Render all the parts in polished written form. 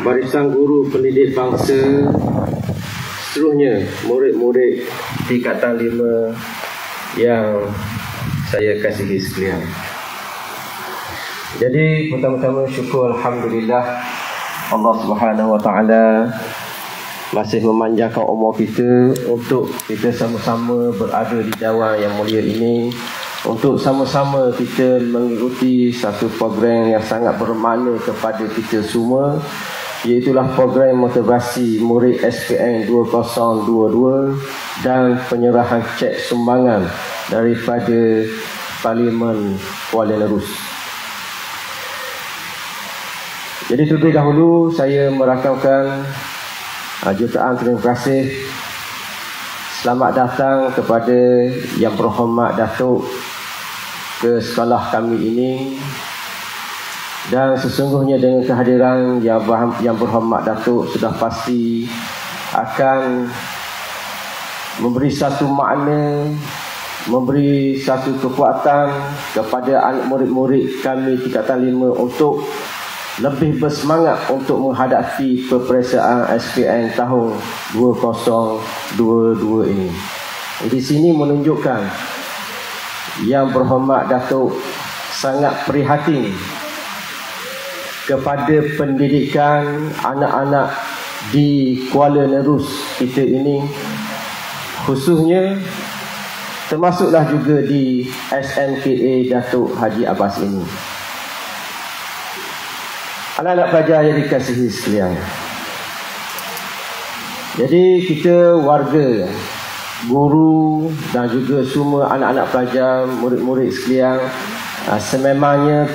barisan guru pendidik bangsa, seterusnya murid-murid tingkatan 5 yang saya kasihi sekalian. Jadi pertama-tama syukur alhamdulillah Allah Subhanahu wa taala masih memanjangkan umur kita untuk kita sama-sama berada di Dewan yang mulia ini, untuk sama-sama kita mengikuti satu program yang sangat bermakna kepada kita semua, iaitulah program motivasi murid SPM 2022 dan penyerahan cek sumbangan daripada Parlimen Kuala Nerus. Jadi terlebih dahulu saya merakamkan jutaan terima kasih selamat datang kepada Yang Berhormat Datuk ke sekolah kami ini, dan sesungguhnya dengan kehadiran Yang Berhormat Datuk sudah pasti akan memberi satu makna, memberi satu kekuatan kepada anak murid-murid kami tingkatan 5 untuk lebih bersemangat untuk menghadapi peperiksaan SPM tahun 2022 ini. Di sini menunjukkan Yang Berhormat Datuk sangat prihatin kepada pendidikan anak-anak di Kuala Nerus kita ini, khususnya termasuklah juga di SMKA Datuk Haji Abbas ini. Anak-anak pelajar yang dikasihi sekalian, jadi kita warga, guru dan juga semua anak-anak pelajar, murid-murid sekalian, sememangnya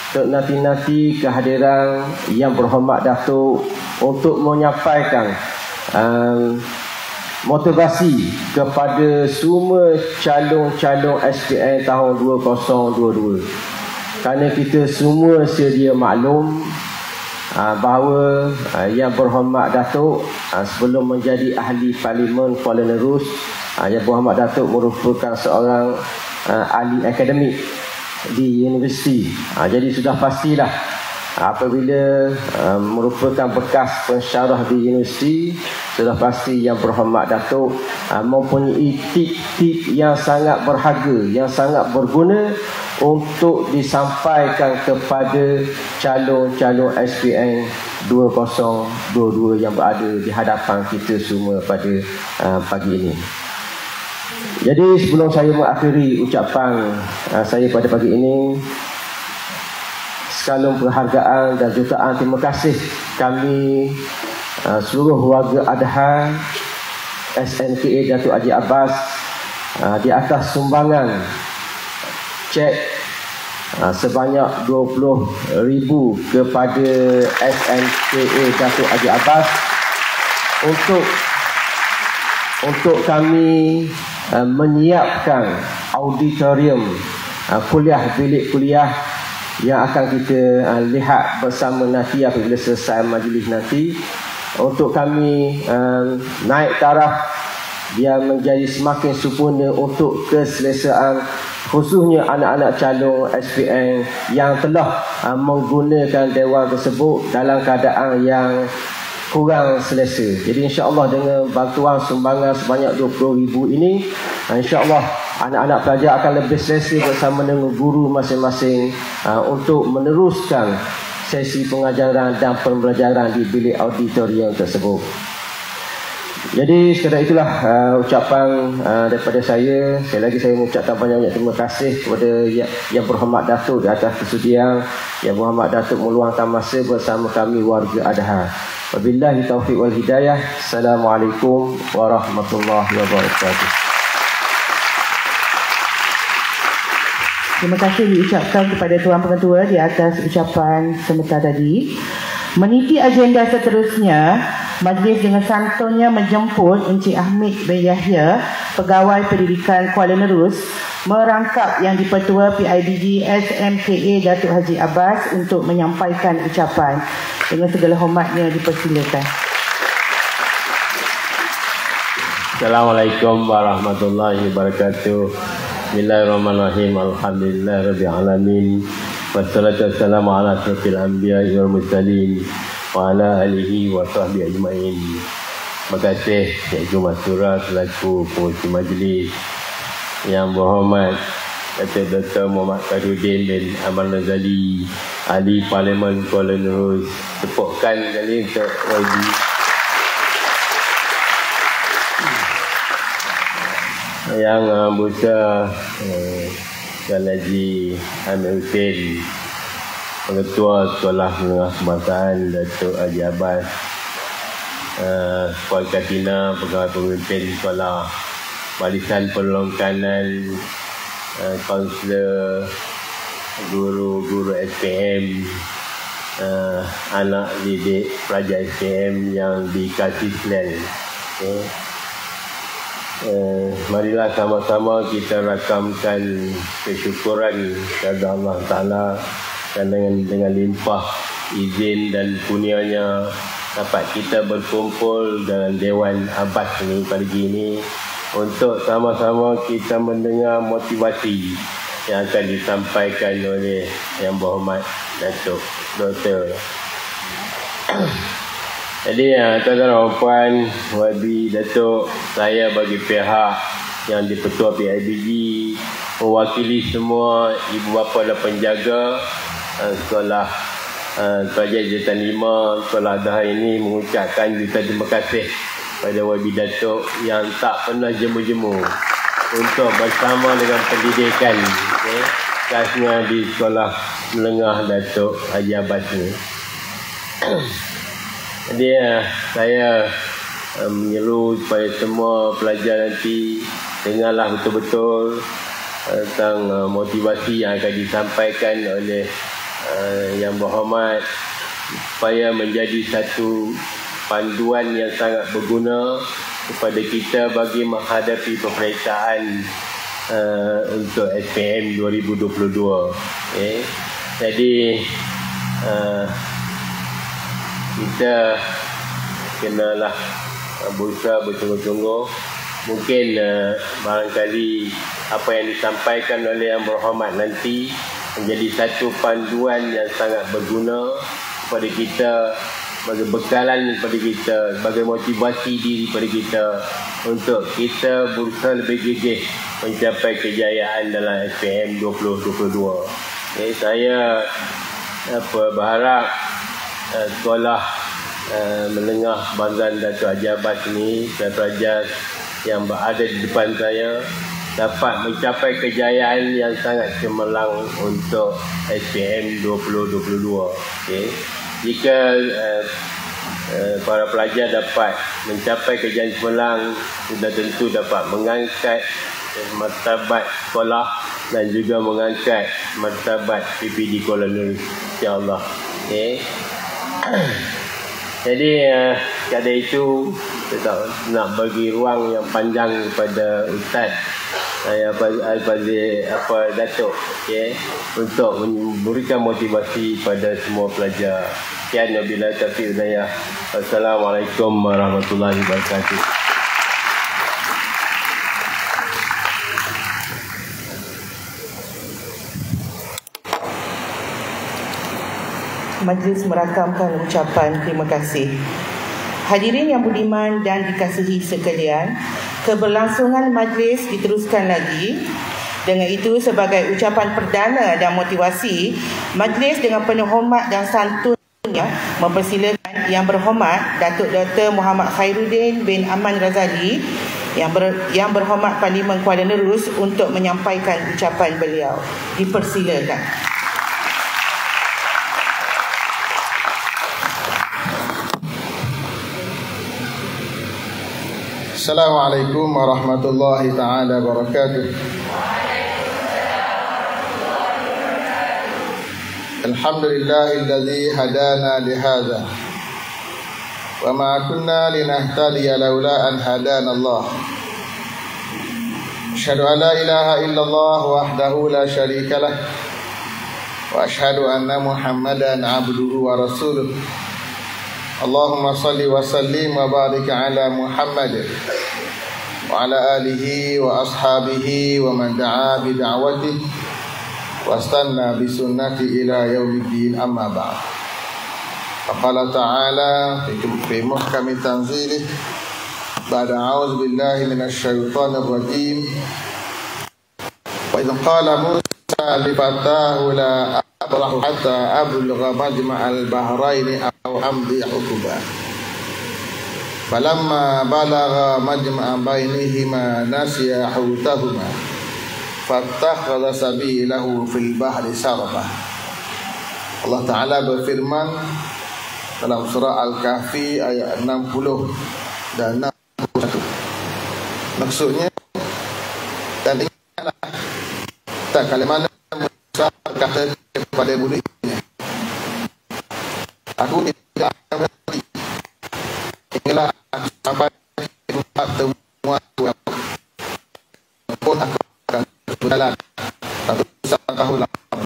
ternanti-nanti kehadiran Yang Berhormat Datuk untuk menyampaikan motivasi kepada semua calon-calon SPM tahun 2022. Kerana kita semua sedia maklum bahawa Yang Berhormat Datuk sebelum menjadi ahli Parlimen Kuala Nerus, Yang Berhormat Datuk merupakan seorang ahli akademik di universiti. Jadi sudah pastilah apabila merupakan bekas pensyarah di universiti, sudah pasti Yang Berhormat Datuk mempunyai tip-tip yang sangat berharga, yang sangat berguna untuk disampaikan kepada calon-calon SPM 2022 yang berada di hadapan kita semua pada pagi ini. Jadi sebelum saya mengakhiri ucapan saya pada pagi ini, sekalum penghargaan dan jutaan terima kasih kami seluruh warga Adha SMKA Datuk Haji Abbas di atas sumbangan cek sebanyak 20,000 kepada SMKA Datuk Haji Abbas untuk kami menyiapkan auditorium bilik kuliah yang akan kita lihat bersama nanti apabila selesai majlis nanti, untuk kami naik taraf biar menjadi semakin sempurna untuk keselesaan khususnya anak-anak calon SPM yang telah menggunakan dewan tersebut dalam keadaan yang kurang selesa. Jadi insya-Allah dengan bantuan sumbangan sebanyak 20,000 ini, insya-Allah anak-anak pelajar akan lebih selesa bersama dengan guru masing-masing untuk meneruskan sesi pengajaran dan pembelajaran di bilik auditorium tersebut. Jadi sekadar itulah ucapan daripada saya. Sekali lagi saya mengucapkan banyak-banyak terima kasih kepada Yang Berhormat Datuk di atas kesudian Yang Berhormat Datuk meluangkan masa bersama kami warga Adha. Wabillahi taufiq wal hidayah. Assalamualaikum warahmatullahi wabarakatuh. Terima kasih diucapkan kepada Tuan Pengetua di atas ucapan sebentar tadi. Meniti agenda seterusnya, majlis dengan santunnya menjemput Encik Ahmid bin Yahya, Pegawai Pendidikan Kuala Nerus, merangkap Yang di-Pertua PIBG SMKA Datuk Haji Abbas untuk menyampaikan ucapan. Dengan segala hormatnya dipersilakan. Assalamualaikum warahmatullahi wabarakatuh. Bismillahirrahmanirrahim. Alhamdulillahirabbil alamin. Wassalatu wassalamu ala asyrafil anbiya'i wal mursalin wa ala alihi wa sahbihi ajma'in. Terima kasih Cikgu Mastura selaku pengurusi majlis. Yang berhormat Datuk Dr. Muhammad Khairuddin bin Ahmad Razali, Ahli Parlimen Kuala Nerus. Tepukan kali untuk YB. Yang Besar Tuan Haji Hamid Hussein, Pengetua Sekolah Menengah Kebangsaan Datuk Haji Abbas, Puan Katina, Pegawai Pemimpin Sekolah, Barisan Penolong Kanan, kaunselor, guru-guru SPM, anak didik pelajar SPM yang dikasih sekalian. Marilah sama-sama kita rakamkan kesyukuran kepada Allah Ta'ala, dan dengan limpah izin dan kurnianya dapat kita berkumpul dalam Dewan Abbas ini pagi ini untuk sama-sama kita mendengar motivasi yang akan disampaikan oleh Yang Berhormat Datuk Dr. Jadi tuan-tuan dan puan, YB Datuk, saya bagi pihak yang di-Ketua PIBG mewakili semua ibu bapa dan penjaga sekolah pelajar jabatan 5 sekolah Daha ini mengucapkan juta terima kasih pada YB Datuk yang tak pernah jemu-jemu untuk bersama dengan pendidikan, khasnya di sekolah menengah Datuk Haji Abbas ini. Jadi saya menyeru supaya semua pelajar nanti dengarlah betul-betul tentang motivasi yang akan disampaikan oleh Yang Berhormat, supaya menjadi satu panduan yang sangat berguna kepada kita bagi menghadapi peperiksaan untuk SPM 2022. Jadi kita kenalah berusaha bersungguh-sungguh. Mungkin barangkali apa yang disampaikan oleh Yang Berhormat nanti menjadi satu panduan yang sangat berguna kepada kita, sebagai bekalan kepada kita, sebagai motivasi diri kepada kita untuk kita berusaha lebih gigih mencapai kejayaan dalam SPM 2022. Saya berharap sekolah menengah Kebangsaan Datuk Haji Abbas ini dan pelajar yang berada di depan saya dapat mencapai kejayaan yang sangat cemerlang untuk SPM 2022. Jika para pelajar dapat mencapai kejayaan cemerlang, sudah tentu dapat mengangkat martabat sekolah dan juga mengangkat martabat PPD Kuala Nerus, insya-Allah. Jadi pada itu kita nak bagi ruang yang panjang kepada Ustaz saya Datuk untuk memberikan motivasi pada semua pelajar. Sekian, wabillahi taufiq wal hidayah. Assalamualaikum warahmatullahi wabarakatuh. Majlis merakamkan ucapan terima kasih. Hadirin yang budiman dan dikasihi sekalian, keberlangsungan majlis diteruskan lagi. Dengan itu, sebagai ucapan perdana dan motivasi, majlis dengan penuh hormat dan santunnya mempersilakan Yang Berhormat Datuk Dr. Muhammad Khairuddin bin Ahmad Razali, Yang Berhormat Parlimen Kuala Nerus untuk menyampaikan ucapan beliau. Dipersilakan. Assalamualaikum warahmatullahi ta'ala wabarakatuh. Alhamdulillahilladzi hadana lihadza wa ma kunna linahtadiya laula an hadana Allah. Asyhadu an la ilaha illallah wahdahu la syarika lah wa asyhadu anna Muhammadan abduhu wa rasuluh. Allahumma salli wa sallim wa barik ala Muhammad wa ala alihi wa ashabihi wa man da'a bi da'watihi واستنى بسنته إلى يوم الدين أما بعد فقال تعالى في محكم تنزيله بعد أعوذ بالله من الشيطان الرجيم وإذ قال موسى لفتاه لا أبرح حتى أبلغ مجمع البحرين أو أمضي حقبا فلما بلغ مجمع بينهما نسي حوتهما فاتخذ سبيله في البحر سربا. Allah Ta'ala berfirman dalam surah Al-Kahfi ayat 60 dan 61. Maksudnya, dan ingatlah tak kali mana Musa berkata kepada muridnya, aku tidak akan berhenti hinggalah aku sampai ke tempat temuan aku, pun aku akan berjalan 1 tahun lama.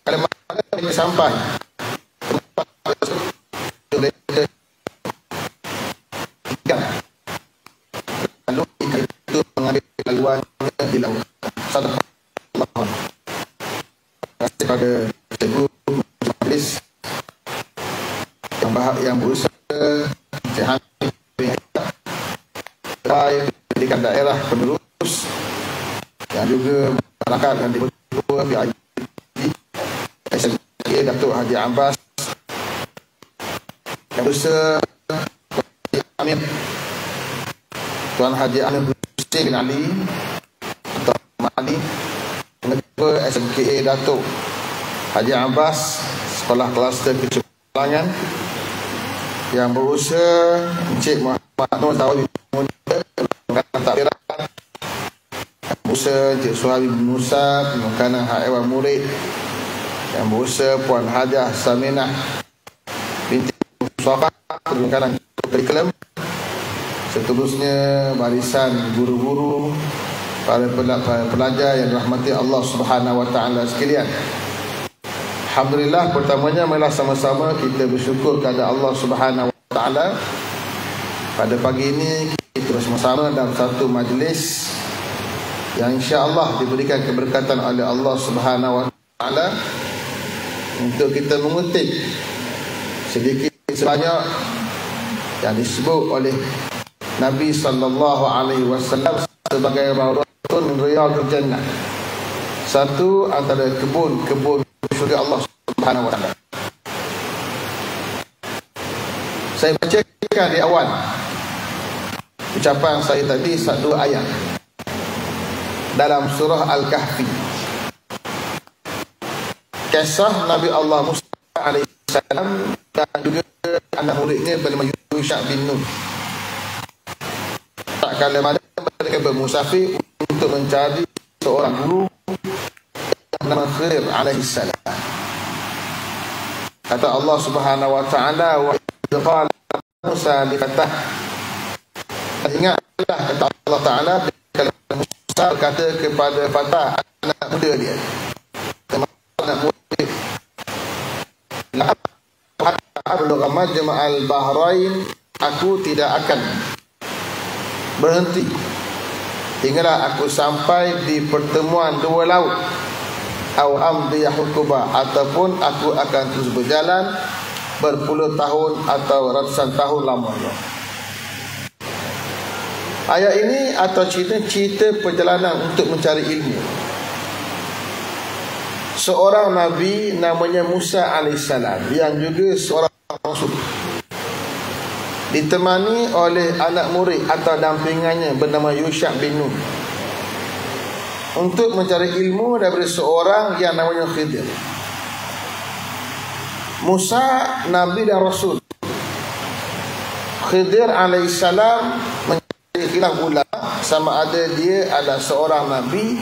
Kalau mana ini sampai tempat lalu ikan itu mengambil laluannya di laut. Sadaqallah. Terima kasih pada cikgu majlis yang berusaha pendidikan daerah penerus dan juga masyarakat yang dipertua PIB SMK Datuk Haji Abbas yang berusaha Amir Tuan Haji Amir Hussein bin Ali atau Mali Ketua SMK Datuk Haji Abbas Sekolah Kluster Kecukulangan yang berusaha Encik Muhammad Nur Tawi Pemakanan Takbiran, berusaha Encik Suhabi bin Musa Pemakanan Hak Ewan Murid, yang berusaha Puan Hajah Saminah binti Musafah Pemakanan Kurikulum, seterusnya barisan guru-guru, para pelajar yang dirahmati Allah Subhanahu Wa Taala sekalian. Alhamdulillah, pertamanya marilah sama-sama kita bersyukur kepada Allah Subhanahu Wa Taala. Pada pagi ini kita bersama-sama dalam satu majlis yang insya-Allah diberikan keberkatan oleh Allah Subhanahu Wa Taala untuk kita mengutip sedikit sebanyak yang disebut oleh Nabi sallallahu alaihi wasallam sebagai rawdatun min riyadil jannah. Satu antara kebun-kebun syurga Allah Subhanahu wa taala. Saya bacakan di awal ucapan saya tadi satu ayat dalam surah Al-Kahfi. Kisah Nabi Allah Musa alaihi salam dan juga anak muridnya bernama Yusha bin Nun. Tak kala mana mereka bermusafir untuk mencari seorang guru yang nama Khidir alaihi salam. Kata Allah Subhanahu wa taala, wa qala Musa li fatah. Ingatlah kata Allah Taala kalau Musa berkata kepada fatah, anak muda dia, anak muda, la ablugha majma'al bahrain, aku tidak akan berhenti hinggalah aku sampai di pertemuan dua laut, au amdi hukuba, ataupun aku akan terus berjalan berpuluh tahun atau ratusan tahun lamanya. Ayat ini atau cerita perjalanan untuk mencari ilmu. Seorang Nabi namanya Musa AS yang juga seorang rasul, ditemani oleh anak murid atau dampingannya bernama Yusha bin Nun untuk mencari ilmu daripada seorang yang namanya Khidir. Musa Nabi dan Rasul, Khidir alaihissalam mencari khilaf ulama sama ada dia adalah seorang Nabi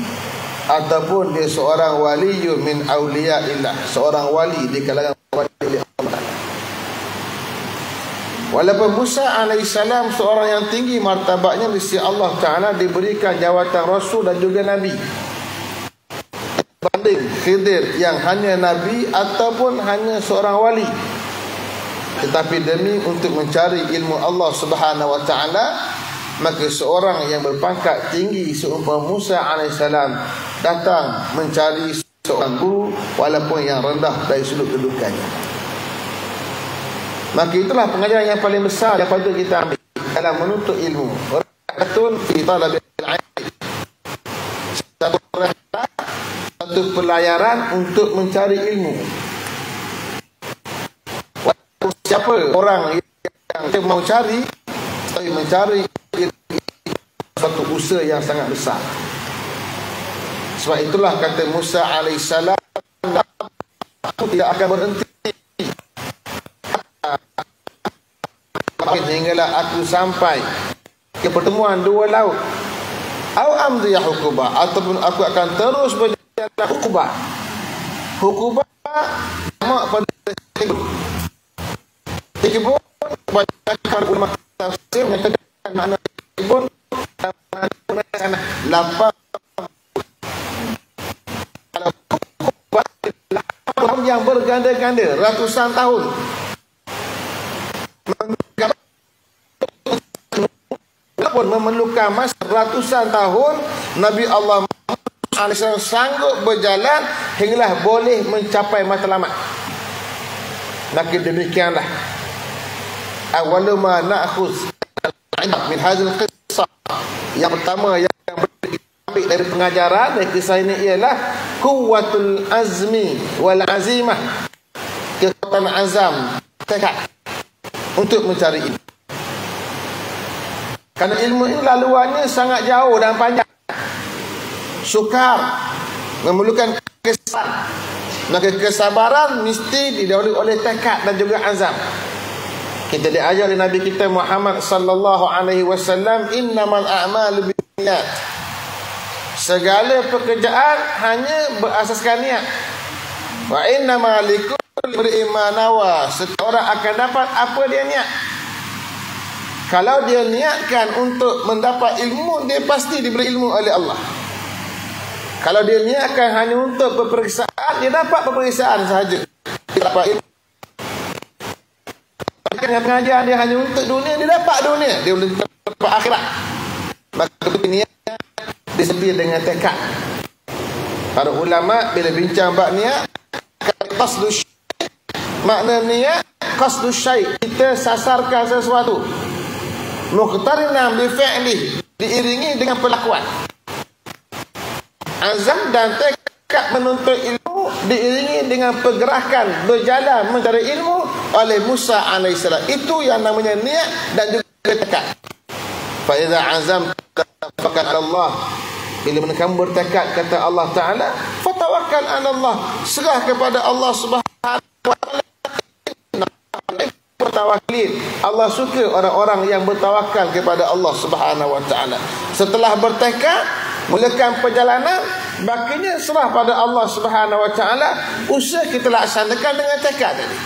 ataupun dia seorang waliyun min awliyaillah, seorang wali di kalangan wali Allah. Walaupun Musa alaihissalam seorang yang tinggi martabatnya di sisi Allah Ta'ala, diberikan jawatan Rasul dan juga Nabi, banding Khidir yang hanya Nabi ataupun hanya seorang wali, tetapi demi untuk mencari ilmu Allah Subhanahu Wa Ta'ala maka seorang yang berpangkat tinggi seumpama Musa alaihissalam datang mencari seorang guru walaupun yang rendah dari sudut kedudukannya. Maka itulah pengajaran yang paling besar yang patut kita ambil dalam menuntut ilmu. Betul fi talabil ilm. Satu pelayaran untuk mencari ilmu. Siapa orang yang mau cari, tapi mencari satu usaha yang sangat besar. Sebab itulah kata Musa alaihissalam, aku tidak akan berhenti hinggalah aku sampai ke pertemuan dua laut. Au amdiya hukuba, ataupun aku akan terus berjalan hukuba. Hukuba mak pada Tikibun banyak para ulama tafsir menyatakan makna tikibun lapar yang berganda-ganda ratusan tahun memerlukan masa ratusan tahun. Nabi Allah Muhammad sanggup berjalan hinggalah boleh mencapai matlamat. Maka demikianlah awaluma na'khuz min hadzal qissah. Yang pertama yang ambil dari pengajaran dari kisah ini ialah quwwatul azmi wal azimah, kekuatan azam, tekad untuk mencari ilmu. Karena ilmu ini laluannya sangat jauh dan panjang, sukar, memerlukan kesabaran. Maka kesabaran mesti didahului oleh tekad dan juga azam. Kita diajar oleh Nabi kita Muhammad sallallahu alaihi wasallam, innamal a'malu binniyat. Segala pekerjaan hanya berasaskan niat. Wa innamal likulli imri'in ma nawa. Setiap orang akan dapat apa dia niat. Kalau dia niatkan untuk mendapat ilmu, dia pasti diberi ilmu oleh Allah. Kalau dia niatkan hanya untuk peperiksaan, dia dapat peperiksaan sahaja. Dia dapat ilmu. Dengan pengajaran dia hanya untuk dunia, dia dapat dunia. Dia boleh dapat akhirat. Maka niat disebut dengan tekad. Para ulama bila bincang bab niat, qasdu syai', makna niat qasdu syai', kita sasarkan sesuatu. Muqtarinan bi fi'li, diiringi dengan perlakuan. Azam dan tekad menuntut ilmu diiringi dengan pergerakan berjalan mencari ilmu oleh Musa alaihissalam. Itu yang namanya niat dan juga tekad. Fa iza azamta faqad Allah. Bila kamu bertekad kata Allah Taala, fatawakkal 'ala Allah. Serah kepada Allah Subhanahu wa taala. Bertawakkil. Allah suka orang-orang yang bertawakal kepada Allah Subhanahu wa taala. Setelah bertekad, mulakan perjalanan, bakinya serah pada Allah Subhanahu wa taala. Usaha kita laksanakan dengan tekad tadi.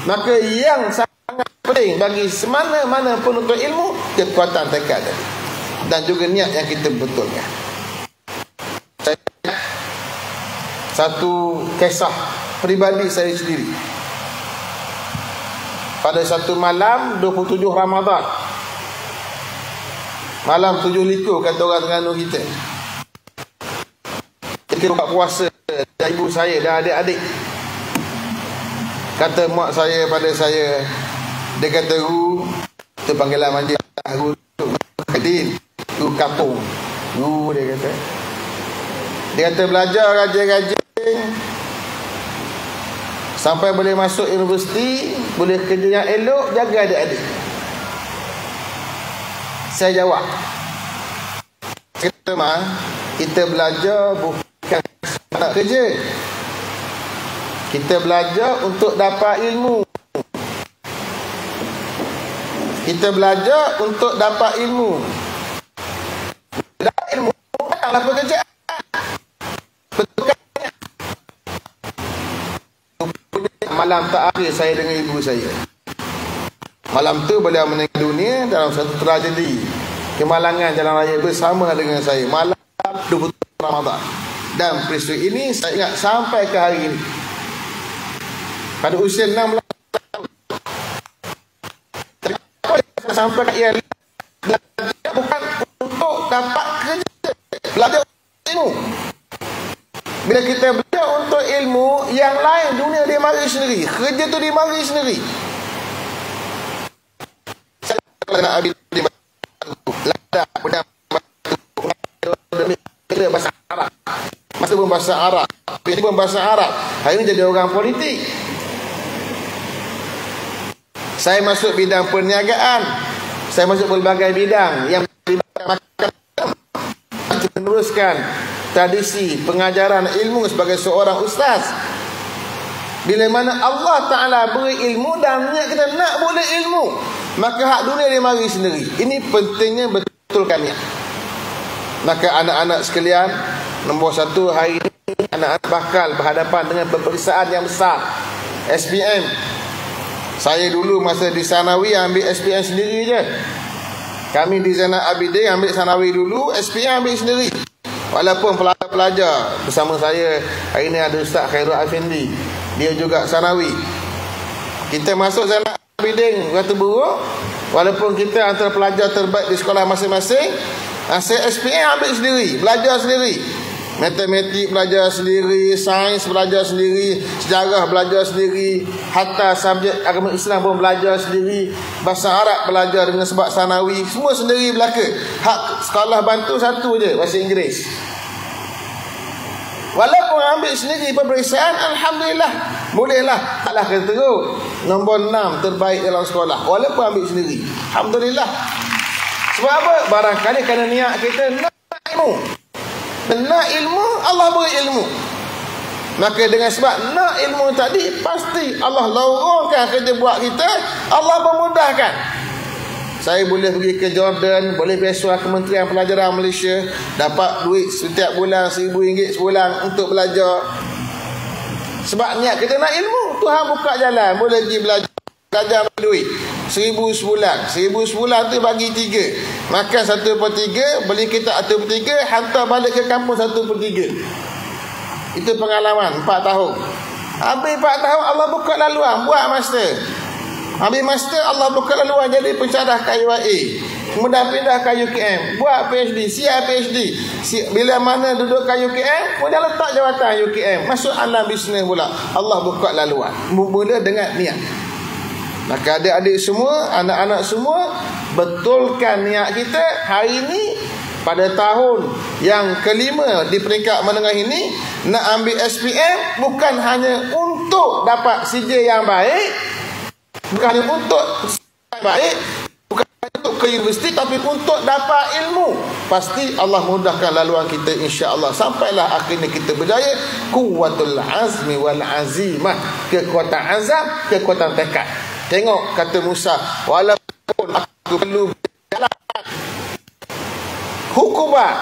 Maka yang sangat penting bagi semana-mana penuntut ilmu, kekuatan tekad tadi dan juga niat yang kita betulkan. Satu kisah peribadi saya sendiri. Pada satu malam 27 Ramadan, malam 7 likur kata orang Terengganu kita, kita buka puasa dan ibu saya dan adik-adik. Kata mak saya pada saya, dia kata, Ru, tu panggilan manja, Ru Kadin, Ru kampung, Ru dia kata. Dia kata belajar rajin-rajin sampai boleh masuk universiti, boleh kerja yang elok, jaga adik-adik. Saya jawab, kita kita belajar bukan nak kerja. Kita belajar untuk dapat ilmu. Kita belajar untuk dapat ilmu. Dapat ilmu bukanlah pekerjaan. Betulkan. Malam terakhir saya dengan ibu saya. Malam tu beliau meninggal dunia dalam satu tragedi kemalangan jalan raya bersama dengan saya. Malam 20 Ramadan. Dan peristiwa ini saya ingat sampai ke hari ini. Pada usia 16 tahun. sampai ke ialah belajar bukan untuk dapat kerja, belajar ilmu. Bila kita belajar untuk ilmu, yang lain dunia dia mari sendiri, kerja tu dia mari sendiri. Saya nak habis bahasa Arab. Masa pun bahasa Arab, PhD pun bahasa Arab. Hari ini jadi orang politik. Saya masuk bidang perniagaan. Saya masuk berbagai bidang yang meneruskan tradisi pengajaran ilmu sebagai seorang ustaz. Bila mana Allah Ta'ala beri ilmu dan niat kita nak boleh ilmu, maka hak dunia dia mari sendiri. Ini pentingnya betulkan niat. Maka anak-anak sekalian, nombor satu hari ini, anak-anak bakal berhadapan dengan peperiksaan yang besar, SPM. Saya dulu masa di Sanawi ambil SPM sendiri je. Kami di Zainal Abidin ambil Sanawi dulu, SPM ambil sendiri. Walaupun pelajar bersama saya, hari ini ada Ustaz Khairul Afindi, dia juga Sanawi. Kita masuk Zainal Abidin Batu Buruk, walaupun kita antara pelajar terbaik di sekolah masing-masing, saya SPM ambil sendiri, belajar sendiri. Matematik belajar sendiri, sains belajar sendiri, sejarah belajar sendiri, hatta subjek agama Islam pun belajar sendiri, bahasa Arab belajar dengan sebab Sanawi, semua sendiri belaka. Hak sekolah bantu satu je, bahasa Inggeris. Walaupun ambil sendiri peperiksaan, alhamdulillah, bolehlah. Taklah kata teruk nombor 6 terbaik dalam sekolah, walaupun ambil sendiri, alhamdulillah. Sebab apa? Barangkali kerana niat kita nak ilmu. Nak ilmu, Allah beri ilmu. Maka dengan sebab nak ilmu tadi, pasti Allah lorongkan kerja buat kita, Allah memudahkan. Saya boleh pergi ke Jordan, boleh beasiswa Kementerian Pelajaran Malaysia, dapat duit setiap bulan RM1,000 sebulan untuk belajar. Sebab niat kita nak ilmu, Tuhan buka jalan, boleh pergi belajar duit RM1,000 sebulan. RM1,000 sebulan tu bagi 3. Makan 1/3, beli kitab 1/3, hantar balik ke kampung 1/3. Itu pengalaman 4 tahun. Habis 4 tahun Allah buka laluan, buat master. Habis master Allah buka laluan jadi pensyarah KUIA. Kemudian pindah ke UKM, buat PhD, siap PhD. Bila mana duduk ke UKM, kemudian letak jawatan UKM, masuk alam bisnes pula. Allah buka laluan. Mula dengan niat. Maka adik-adik semua, anak-anak semua, betulkan niat kita hari ini, pada tahun yang kelima di peringkat menengah ini, nak ambil SPM bukan hanya untuk dapat CJ yang baik, bukan hanya untuk yang baik, bukan hanya untuk ke universiti, tapi untuk dapat ilmu. Pasti Allah mudahkan laluan kita, insya-Allah, sampailah akhirnya kita berjaya. Quwwatul azmi wal azimah, kekuatan azam, kekuatan tekad. Tengok kata Musa, walaupun aku perlu berjalan hukuman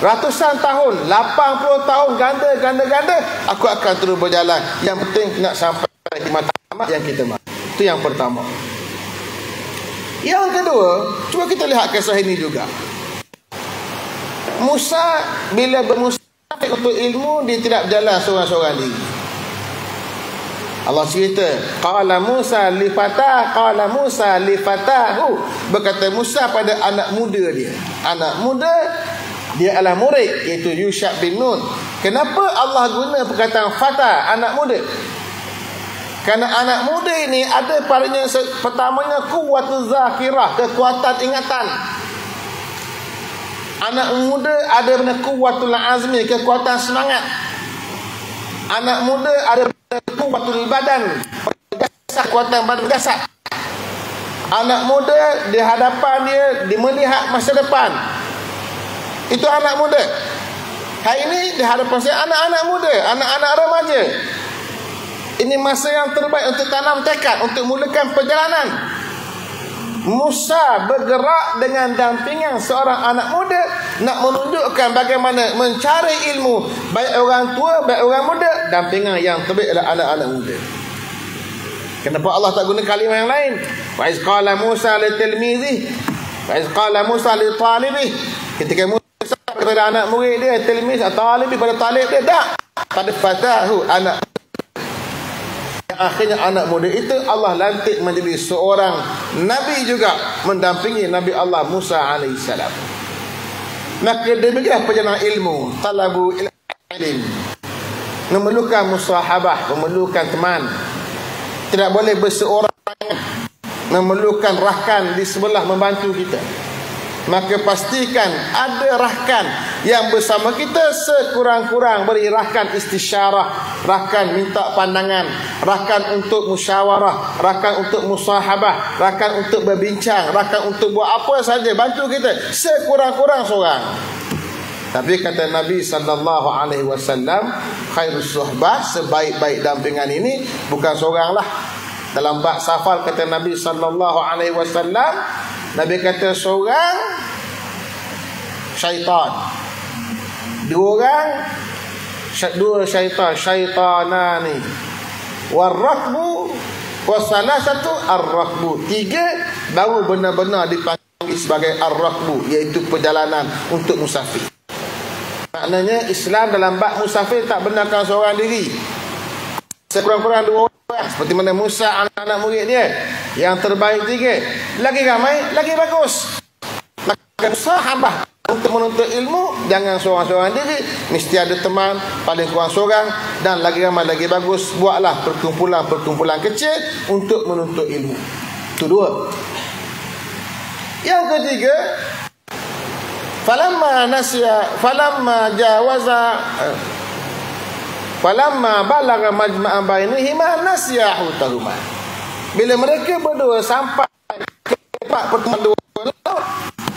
ratusan tahun, 80 tahun, ganda, aku akan terus berjalan. Yang penting nak sampai di matlamat yang kita mahu. Itu yang pertama. Yang kedua, cuba kita lihat kisah ini juga. Musa bila bermusafir untuk ilmu, dia tidak berjalan seorang-seorang diri. Allah cerita, qala Musa li fatahu, berkata Musa pada anak muda dia. Anak muda dia adalah murid, iaitu Yusha bin Nun. Kenapa Allah guna perkataan fata, anak muda? Kerana anak muda ini ada padanya pertamanya kuwatuz zakirah, kekuatan ingatan. Anak muda ada benda kuwatul azmi, kekuatan semangat. Anak muda ada kuwatul badan, kekuatan badan dasar. Anak muda di hadapan dia melihat masa depan. Itu anak muda. Hari ini di hadapan saya anak-anak muda, anak-anak remaja. Ini masa yang terbaik untuk tanam tekad, untuk mulakan perjalanan. Musa bergerak dengan dampingan seorang anak muda, nak menunjukkan bagaimana mencari ilmu, baik orang tua, baik orang muda. Dampingan yang terbaik adalah anak-anak muda. Kenapa Allah tak guna kalimah yang lain? Wa iz qala Musa li tilmizi, wa iz qala Musa li talibi. Ketika Musa kepada anak murid dia, tilmiz atau talibi, pada talib dia, tak, pada fatahu, anak. Akhirnya anak muda itu Allah lantik menjadi seorang Nabi juga, mendampingi Nabi Allah Musa alaihissalam. Maka demikianlah perjalanan ilmu. Talabu ilm, memerlukan musahabah, memerlukan teman. Tidak boleh berseorang, memerlukan rakan di sebelah membantu kita. Maka pastikan ada rakan yang bersama kita, sekurang-kurang beri rakan istisyarah, rakan minta pandangan, rakan untuk musyawarah, rakan untuk musahabah, rakan untuk berbincang, rakan untuk buat apa saja, bantu kita, sekurang-kurang seorang. Tapi kata Nabi SAW, khairus suhbah, sebaik-baik dampingan ini bukan seorang lah. Dalam bab safar kata Nabi SAW, Nabi kata seorang syaitan, dua syaitan, syaitanani, warrakbu, wasalasatu arrakbu, tiga baru benar-benar dipanggil sebagai arrakbu, iaitu perjalanan untuk musafir. Maknanya Islam dalam bab musafir tak benarkan seorang diri, sekurang-kurang dua orang. Seperti mana Musa anak-anak murid dia, yang terbaik tiga, lagi ramai lagi bagus. Maka sahabat untuk menuntut ilmu jangan seorang-seorang diri, mesti ada teman, paling kurang seorang, dan lagi ramai lagi bagus. Buatlah perkumpulan-perkumpulan kecil untuk menuntut ilmu. Itu dua. Yang ketiga, falamma balagha majma'a bainihima nasiya hutahuma. Bila mereka berdua sampai ke tempat pertemuan dua,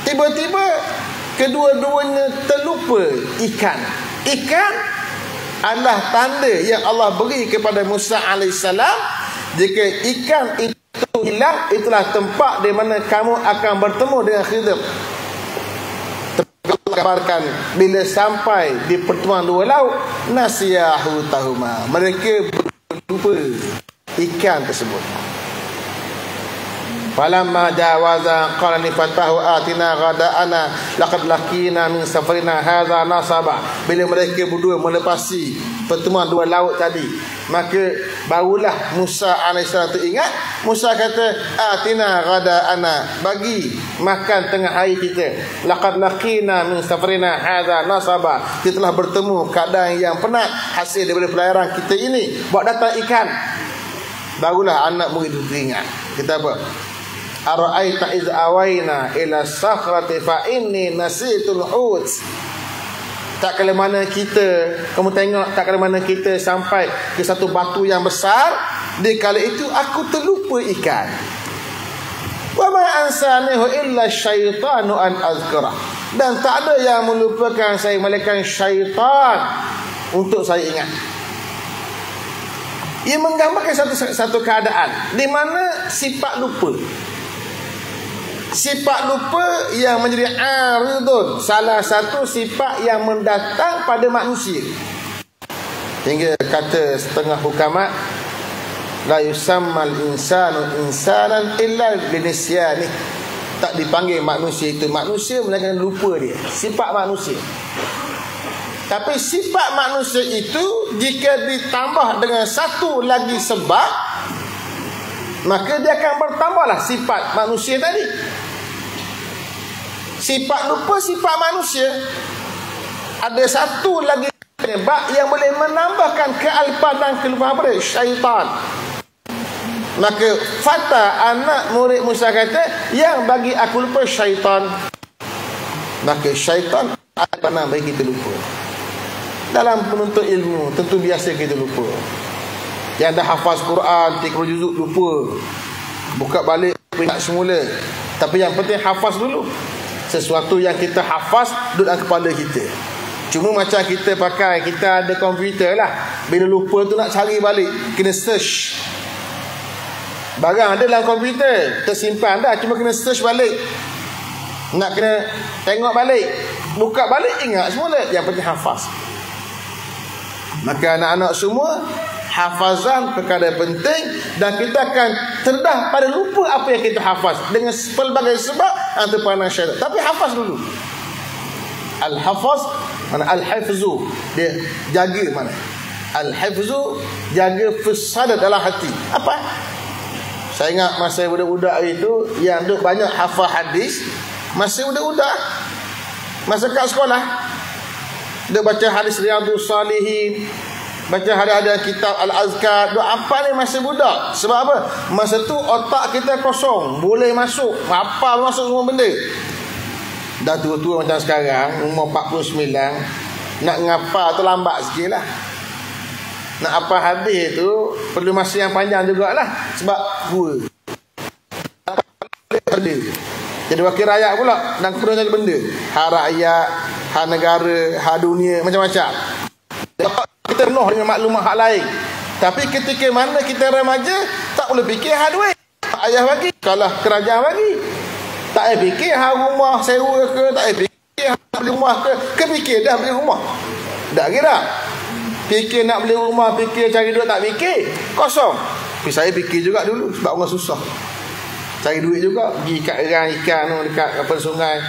tiba-tiba kedua-duanya terlupa ikan. Ikan adalah tanda yang Allah beri kepada Musa alaihissalam. Jika ikan itu hilang, itulah tempat di mana kamu akan bertemu dengan Khidir. Allah kabarkan bila sampai di pertemuan dua laut, nasiyahu tahuma, mereka berlupa ikan tersebut. Falamma jawaza qala li fatahu atina ghada'ana laqad laqina min safarina hadza nasaba. Bila mereka berdua melepasi pertemuan dua laut tadi, maka barulah Musa alaihissalam teringat. Musa kata, atina ghada'ana, bagi makan tengah hari kita. Laqad laqina min safarina hadza nasaba, kita telah bertemu keadaan yang penat hasil daripada pelayaran kita ini, buat datang ikan. Barulah anak murid itu teringat. Kita apa? Ara'aita iz awaina ila sakhrati fa inni nasitul hut. Tak kala mana kita, kamu tengok tak kala mana kita sampai ke satu batu yang besar, di kala itu aku terlupa ikan. Wa ma ansanihu illa syaitanu an azkara. Dan tak ada yang melupakan saya melainkan syaitan untuk saya ingat. Ia menggambarkan satu keadaan di mana sifat lupa. Sifat lupa yang menjadi aridun, salah satu sifat yang mendatang pada manusia. Hingga kata setengah hukamat, la yusammal insanu insanan illa binisyani. Tak dipanggil manusia itu manusia melainkan lupa dia. Sifat manusia. Tapi sifat manusia itu jika ditambah dengan satu lagi sebab, maka dia akan bertambahlah sifat manusia tadi. Sifat lupa sifat manusia. Ada satu lagi sebab yang boleh menambahkan kealpaan dan kelupaan pada syaitan. Maka Fata anak murid Musa kata, yang bagi aku lupa syaitan. Maka syaitan pernah bagi kita lupa. Dalam penuntut ilmu tentu biasa kita lupa. Yang dah hafaz Quran 30 juzuk lupa, buka balik ingat semula. Tapi yang penting hafaz dulu. Sesuatu yang kita hafaz duduk dalam kepala kita. Cuma macam kita pakai, kita ada komputer lah, bila lupa tu nak cari balik, kena search. Barang ada dalam komputer, tersimpan dah, cuma kena search balik. Nak kena tengok balik, buka balik, ingat semula. Yang penting hafaz. Maka anak-anak semua, hafazan perkara penting, dan kita akan terdedah pada lupa apa yang kita hafaz dengan pelbagai sebab atau pandang syaitan. Tapi hafaz dulu. Al-hafaz mana al-hifzu, dia jaga mana. Al-hifzu, jaga fasada dalam hati. Apa? Saya ingat masa budak-budak itu yang duk banyak hafal hadis, masa budak-budak, masa kat sekolah, dia baca hadis Riyadhus Salihin, baca hadis-hadis kitab Al-Azkar, duk apa ni masa budak. Sebab apa? Masa tu otak kita kosong, boleh masuk, hafal masuk semua benda. Dah tua-tua macam sekarang, umur 49, nak ngapa tu lambat sikit lah. Nak apa hadis tu perlu masa yang panjang jugalah. Sebab tua, jadi wakil rakyat pula, dan kena jadi benda, hak rakyat, hak negara, hak dunia, macam-macam. Kita penuh dengan maklumat hak lain. Tapi ketika mana kita remaja, tak boleh fikir hak duit, hak ayah bagi, kalau kerajaan bagi. Tak payah fikir hak rumah sewa ke, tak payah fikir hak beli rumah ke, fikir dah beli rumah. Tak kira fikir nak beli rumah, fikir cari duit, tak fikir, kosong. Tapi saya fikir juga dulu, sebab orang susah cari duit juga. Pergi kat erang ikan tu, dekat apa sungai,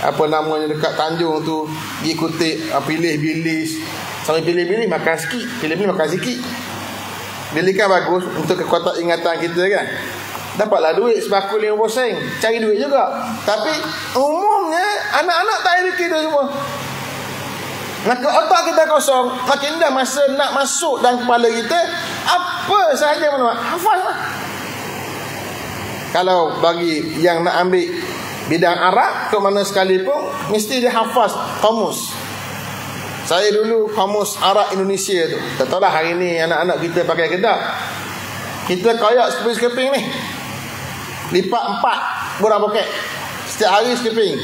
apa namanya, dekat Tanjung tu, pergi kutip, pilih bilis. Sampai pilih-pilih makan sikit, pilih-pilih makan sikit. Bilis kan bagus untuk kekuatan ingatan kita kan. Dapatlah duit sebakul 50 sen, cari duit juga. Tapi umumnya anak-anak tak ada fikir tu semua. Maka otak kita kosong, makin dah masa nak masuk dalam kepala kita, apa sahaja mana hafal lah. Kalau bagi yang nak ambil bidang Arab ke mana sekalipun, mesti dia hafaz kamus. Saya dulu kamus Arab Indonesia tu, tak tahulah hari ni anak-anak kita pakai ke tak. Kita koyak sekeping-sekeping ni, lipat 4 borang poket, setiap hari sekeping.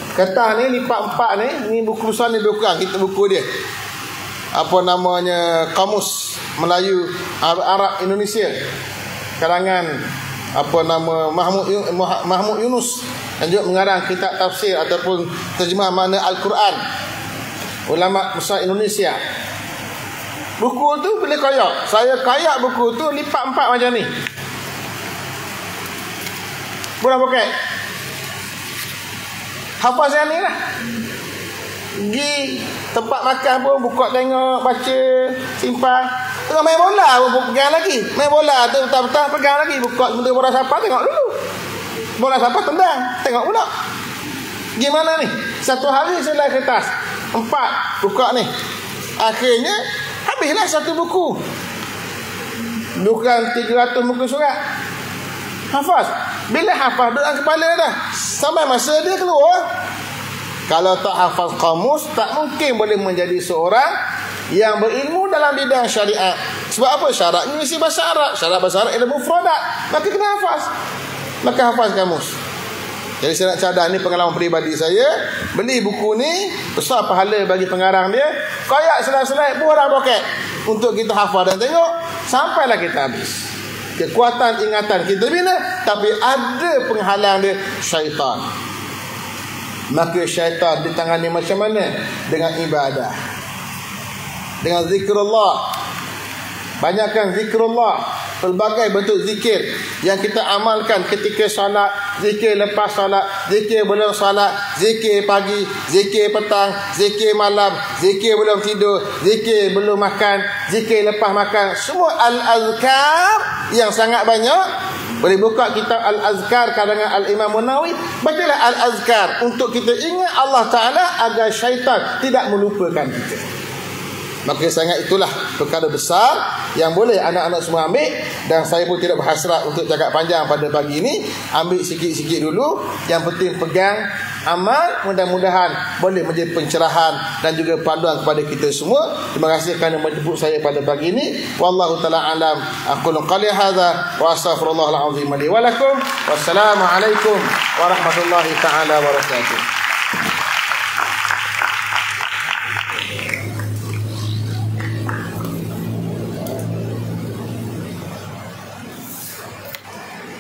Kertas ni lipat 4 ni buku besar ni lebih kurang. Kita buku dia, apa namanya, Kamus Melayu Arab Indonesia, karangan apa nama Mahmud Yunus, dan juga mengarang kitab tafsir ataupun terjemah makna Al-Quran, ulama besar Indonesia. Buku tu boleh kayak, saya kayak buku tu lipat 4 macam ni, borang poket. Hafaz yang ni lah. Pergi tempat makan pun buka tengok, baca, simpan. Tengok main bola pun pegang lagi. Main bola tu petang-petang pegang lagi. Buka sebentar bola siapa, tengok dulu. Bola siapa tendang, tengok pula. Gimana ni? Satu hari saya lihat kertas 4 buka ni. Akhirnya habislah satu buku. Bukan 300 muka surat. Hafaz. Bila hafaz dalam kepala dah, sampai masa dia keluar. Kalau tak hafaz kamus, tak mungkin boleh menjadi seorang yang berilmu dalam bidang syariat. Sebab apa? Syaratnya mesti bahasa Arab. Syarat bahasa Arab ialah mufradat. Maka kena hafaz. Maka hafaz kamus. Jadi saya nak cadang, ni pengalaman peribadi saya. Beli buku ni, besar pahala bagi pengarang dia. Koyak selai-selai borang poket untuk kita hafaz dan tengok sampailah kita habis. Kekuatan ingatan kita bina, tapi ada penghalang dia, syaitan. Maka syaitan ditangani macam mana? Dengan ibadah, dengan zikrullah. Banyakkan zikrullah, pelbagai bentuk zikir yang kita amalkan ketika solat, zikir lepas solat, zikir belum solat, zikir pagi, zikir petang, zikir malam, zikir belum tidur, zikir belum makan, zikir lepas makan. Semua al-azkar yang sangat banyak. Boleh buka kitab Al-Azkar karangan Al-Imam Nawawi, bacalah Al-Azkar untuk kita ingat Allah Ta'ala agar syaitan tidak melupakan kita. Maka sangat itulah perkara besar yang boleh anak-anak semua ambil. Dan saya pun tidak berhasrat untuk cakap panjang pada pagi ini. Ambil sikit-sikit dulu. Yang penting pegang, amal. Mudah-mudahan boleh menjadi pencerahan dan juga panduan kepada kita semua. Terima kasih kerana menjemput saya pada pagi ini. Wallahu ta'ala alam. Aqulu qali hadza wa astaghfirullahal azim li wa lakum. Wassalamualaikum warahmatullahi taala wabarakatuh.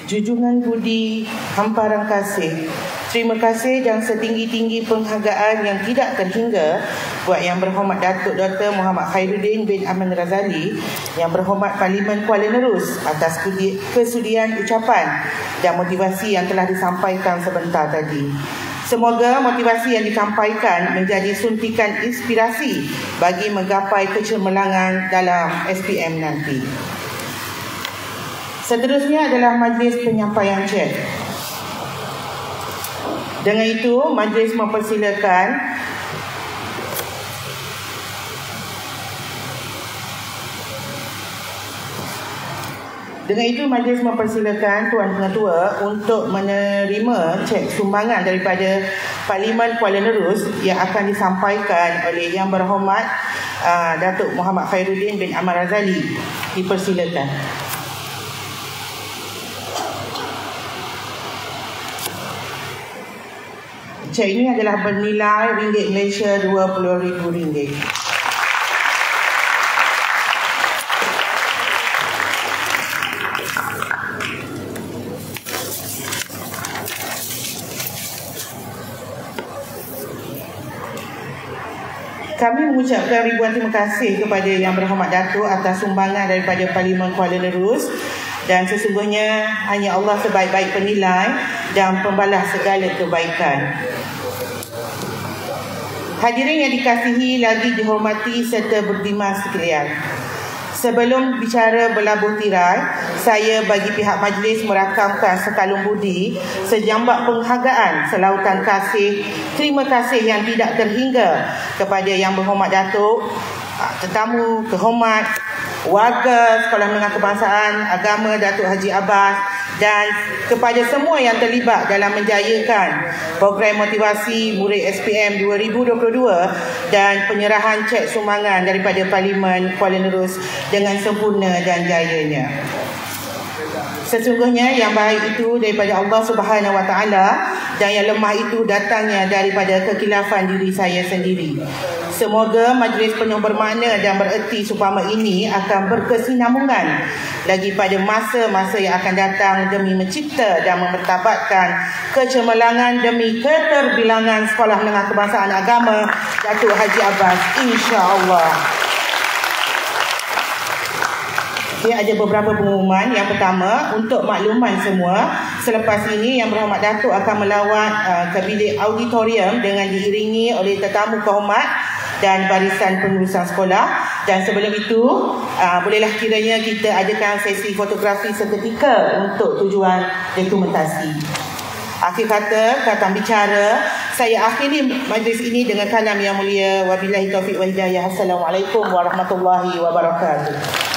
Junjungan budi, hamparan kasih, terima kasih dan setinggi-tinggi penghargaan yang tidak terhingga buat Yang Berhormat Datuk Dr. Muhammad Khairuddin bin Aman Razali, Yang Berhormat Parlimen Kuala Nerus atas kesudian ucapan dan motivasi yang telah disampaikan sebentar tadi. Semoga motivasi yang disampaikan menjadi suntikan inspirasi bagi menggapai kecemerlangan dalam SPM nanti. Seterusnya adalah majlis penyampaian cek. Dengan itu, majlis mempersilakan Tuan Pengetua untuk menerima cek sumbangan daripada Parlimen Kuala Nerus yang akan disampaikan oleh Yang Berhormat Datuk Muhammad Khairuddin bin Ahmad Razali. Dipersilakan. Cek ini adalah bernilai ringgit Malaysia RM20,000. Kami mengucapkan ribuan terima kasih kepada Yang Berhormat Datuk atas sumbangan daripada Parlimen Kuala Nerus, dan sesungguhnya hanya Allah sebaik-baik penilai dan pembalas segala kebaikan. Hadirin yang dikasihi lagi dihormati serta berdimas sekalian. Sebelum bicara berlabuh tirai, saya bagi pihak majlis merakamkan sekalung budi, sejambak penghargaan, selautan kasih, terima kasih yang tidak terhingga kepada Yang Berhormat Datuk, tetamu kehormat, warga Sekolah Menengah Kebangsaan Agama Datuk Haji Abbas, dan kepada semua yang terlibat dalam menjayakan program motivasi murid SPM 2022 dan penyerahan cek sumbangan daripada Parlimen Kuala Nerus dengan sempurna dan jayanya. Sesungguhnya yang baik itu daripada Allah Subhanahu Wa Taala, dan yang lemah itu datangnya daripada kekilafan diri saya sendiri. Semoga majlis penuh bermakna dan bererti supama ini akan berkesinambungan lagi pada masa-masa yang akan datang demi mencipta dan memertabatkan kecemerlangan demi keterbilangan Sekolah Menengah Kebangsaan Agama Datuk Haji Abbas, insya-Allah. Dia ada beberapa pengumuman. Yang pertama, untuk makluman semua, selepas ini Yang Berhormat Datuk akan melawat ke bilik auditorium dengan diiringi oleh tetamu kehormat dan barisan pengurusan sekolah. Dan sebelum itu, bolehlah kiranya kita adakan sesi fotografi seketika untuk tujuan dokumentasi. Akhir kata bicara, saya akhiri majlis ini dengan kalam yang mulia. Wabillahi taufiq wa hidayah. Assalamualaikum warahmatullahi wabarakatuh.